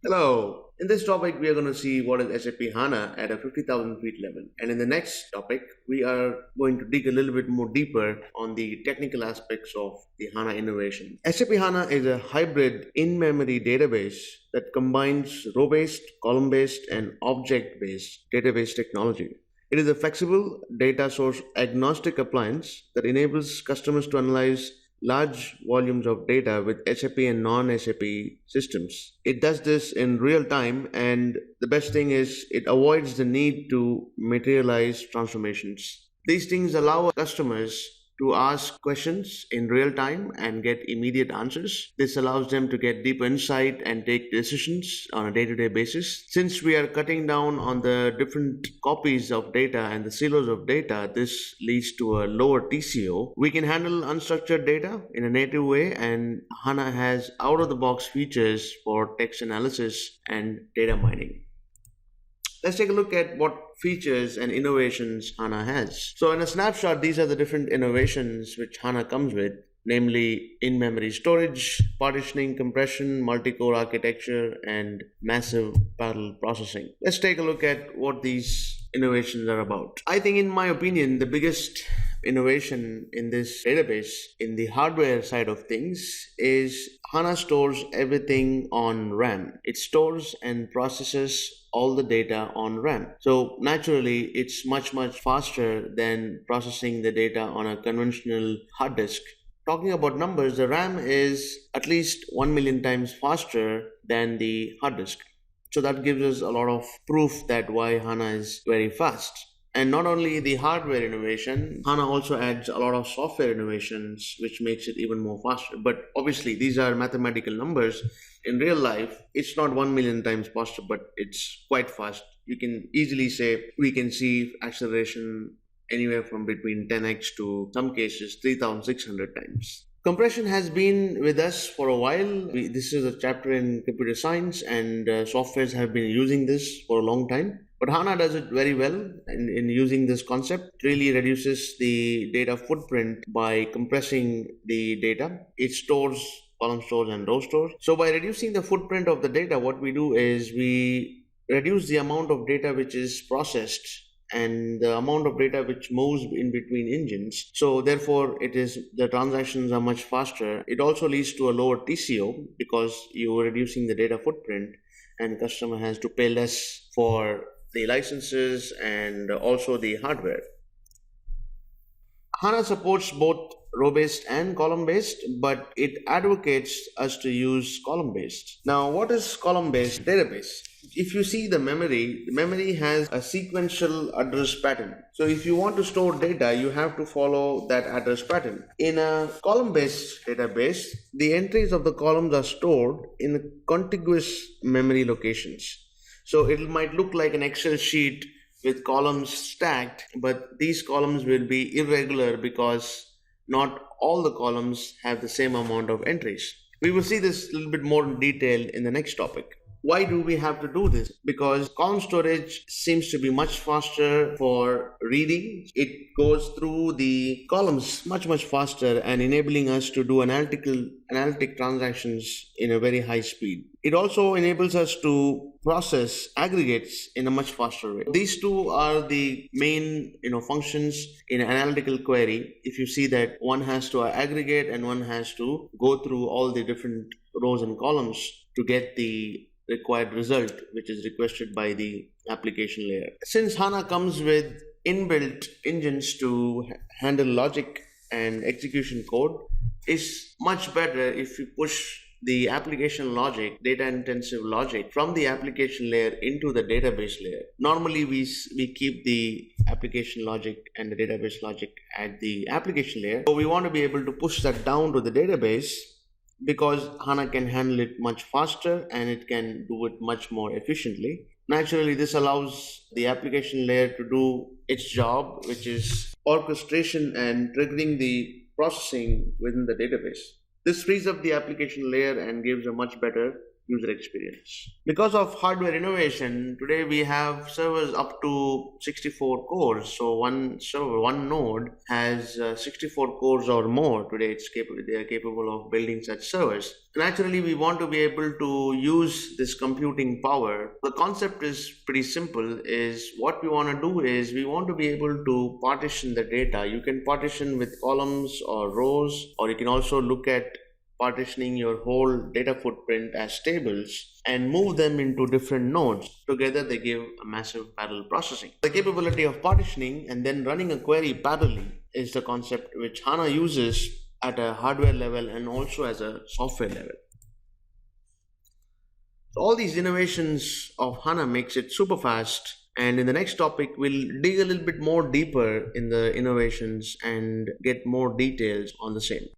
Hello. In this topic, we are going to see what is SAP HANA at a 50,000 feet level. And in the next topic, we are going to dig a little bit more deeper on the technical aspects of the HANA innovation. SAP HANA is a hybrid in-memory database that combines row-based, column-based, and object-based database technology. It is a flexible, data source agnostic appliance that enables customers to analyze large volumes of data with SAP and non-SAP systems. It does this in real time, and the best thing is it avoids the need to materialize transformations. These things allow customers to ask questions in real time and get immediate answers. This allows them to get deep insight and take decisions on a day-to-day basis. Since we are cutting down on the different copies of data and the silos of data, this leads to a lower TCO. We can handle unstructured data in a native way, and HANA has out-of-the-box features for text analysis and data mining. Let's take a look at what features and innovations HANA has. So in a snapshot, these are the different innovations which HANA comes with, namely in-memory storage, partitioning, compression, multi-core architecture, and massive parallel processing. Let's take a look at what these innovations are about. I think, in my opinion, the biggest innovation in this database in the hardware side of things is HANA stores everything on RAM. It stores and processes all the data on RAM. So naturally, it's much faster than processing the data on a conventional hard disk. Talking about numbers, the RAM is at least 1 million times faster than the hard disk. So that gives us a lot of proof that why HANA is very fast. And not only the hardware innovation, HANA also adds a lot of software innovations, which makes it even more faster. But obviously, these are mathematical numbers. In real life, it's not 1 million times faster, but it's quite fast. You can easily say we can see acceleration anywhere from between 10x to some cases 3,600 times. Compression has been with us for a while. This is a chapter in computer science, and softwares have been using this for a long time. But HANA does it very well in using this concept. It really reduces the data footprint by compressing the data. It stores column stores and row stores. So by reducing the footprint of the data, what we do is we reduce the amount of data which is processed and the amount of data which moves in between engines. So therefore, the transactions are much faster. It also leads to a lower TCO because you are reducing the data footprint, and customer has to pay less for the licenses and also the hardware. HANA supports both row-based and column-based, but it advocates us to use column-based. Now, what is column-based database? If you see the memory has a sequential address pattern. So if you want to store data, you have to follow that address pattern. In a column-based database, the entries of the columns are stored in contiguous memory locations. So it might look like an Excel sheet with columns stacked, but these columns will be irregular because not all the columns have the same amount of entries. We will see this a little bit more in detail in the next topic. Why do we have to do this? Because column storage seems to be much faster for reading. It goes through the columns much faster and enabling us to do analytic transactions in a very high speed. It also enables us to process aggregates in a much faster way. These two are the main functions in an analytical query. If you see that one has to aggregate and one has to go through all the different rows and columns to get the required result which is requested by the application layer. Since HANA comes with inbuilt engines to handle logic and execution code, it's much better if you push the application logic, data intensive logic, from the application layer into the database layer. Normally we keep the application logic and the database logic at the application layer. So we want to be able to push that down to the database, because HANA can handle it much faster and it can do it much more efficiently. Naturally, this allows the application layer to do its job, which is orchestration and triggering the processing within the database. This frees up the application layer and gives a much better user experience. Because of hardware innovation, today we have servers up to 64 cores. So one server, one node has 64 cores or more. Today they are capable of building such servers. Naturally, we want to be able to use this computing power. The concept is pretty simple. Is what we want to do is we want to be able to partition the data. You can partition with columns or rows, or you can also look at partitioning your whole data footprint as tables and move them into different nodes. Together they give a massive parallel processing. The capability of partitioning and then running a query parallelly is the concept which HANA uses at a hardware level and also as a software level. So all these innovations of HANA makes it super fast. And in the next topic, we'll dig a little bit more deeper in the innovations and get more details on the same.